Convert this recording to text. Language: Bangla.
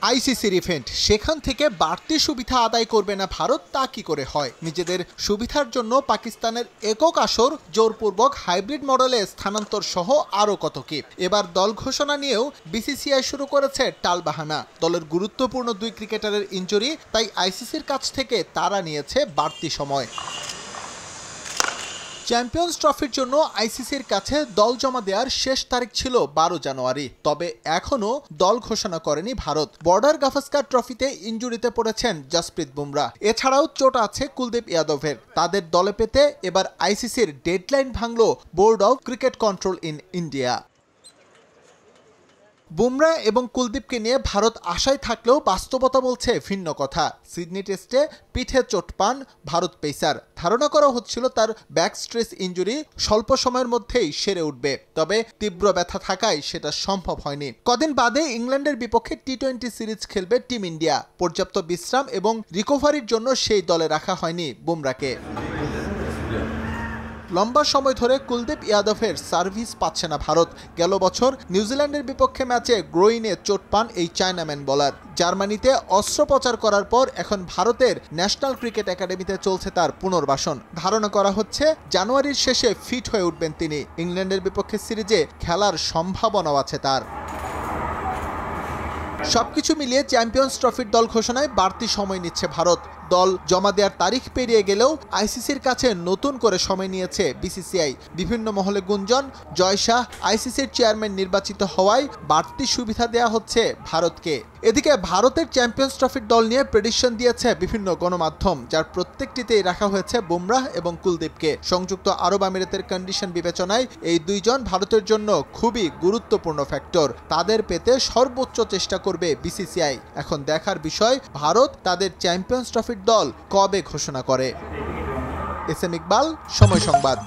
আইসিসির ইভেন্ট, সেখান থেকে বাড়তি সুবিধা আদায় করবে না ভারত, তা কি করে হয়? নিজেদের সুবিধার জন্য পাকিস্তানের একক আসর জোরপূর্বক হাইব্রিড মডেলে স্থানান্তর সহ আরও কত কি। এবার দল ঘোষণা নিয়েও বিসিসিআই শুরু করেছে টালবাহানা। দলের গুরুত্বপূর্ণ 2 ক্রিকেটারের ইনজুরি, তাই আইসিসির কাছ থেকে তারা নিয়েছে বাড়তি সময়। চ্যাম্পিয়ন্স ট্রফির জন্য আইসিসির কাছে দল জমা দেওয়ার শেষ তারিখ ছিল 12 জানুয়ারি। তবে এখনও দল ঘোষণা করেনি ভারত। বর্ডার গাভাস্কার ট্রফিতে ইনজুরিতে পড়েছেন জসপ্রীত বুমরা। এছাড়াও চোট আছে কুলদীপ যাদবের। তাদের দলে পেতে এবার আইসিসির ডেডলাইন ভাঙল board of cricket control in India. Bumrah এবং কুলদীপকে নিয়ে ভারত আশায় থাকলেও বাস্তবতা বলছে ভিন্ন কথা। সিডনি টেস্টে পিঠে চোট পান ভারত পেসার। ধারণা করা হচ্ছিল তার ব্যাক স্ট্রেস ইনজুরি স্বল্প সময়ের মধ্যেই সেরে উঠবে, তবে তীব্র ব্যথা থাকায় সেটা সম্ভব হয়নি। কদিন বাদে ইংল্যান্ডের বিপক্ষে টি-20 সিরিজ খেলবে টিম ইন্ডিয়া। পর্যাপ্ত বিশ্রাম এবং রিকভারির জন্য সেই দলে রাখা হয়নি বুমরাকে। লম্বা সময় ধরে কুলদীপ যাদবের সার্ভিস পাচ্ছে না ভারত। গেল বছর নিউজিল্যান্ডের বিপক্ষে ম্যাচে গ্রোইনে চোট পান এই চায়নাম্যান বোলার। জার্মানিতে অস্ত্রোপচার করার পর এখন ভারতের ন্যাশনাল ক্রিকেট একাডেমিতে চলছে তার পুনর্বাসন। ধারণা করা হচ্ছে জানুয়ারির শেষে ফিট হয়ে উঠবেন তিনি। ইংল্যান্ডের বিপক্ষে সিরিজে খেলার সম্ভাবনাও আছে তার। সবকিছু মিলিয়ে চ্যাম্পিয়ন্স ট্রফির দল ঘোষণায় বাড়তি সময় নিচ্ছে ভারত। দল জমা দেওয়ার তারিখ পেরিয়ে গেলেও আইসিসির কাছে নতুন করে সময় নিয়েছে বিসিসিআই। বিভিন্ন মহলে গুঞ্জন, জয় শাহ আইসিসির চেয়ারম্যান নির্বাচিত হওয়ায় বাড়তি সুবিধা দেওয়া হচ্ছে ভারতকে। এদিকে ভারতের চ্যাম্পিয়ন্স ট্রফির দল নিয়ে প্রেডিকশন দিয়েছে বিভিন্ন গণমাধ্যম, যার প্রত্যেকটিতেই রাখা হয়েছে বুমরাহ এবং কুলদীপকে। সংযুক্ত আরব আমিরাতের কন্ডিশন বিবেচনায় এই দুইজন ভারতের জন্য খুবই গুরুত্বপূর্ণ ফ্যাক্টর। তাদের পেতে সর্বোচ্চ চেষ্টা করবে বিসিসিআই। এখন দেখার বিষয় ভারত তাদের চ্যাম্পিয়ন্স ট্রফির দল কবে ঘোষণা করে। এস এম ইকবাল, সময় সংবাদ।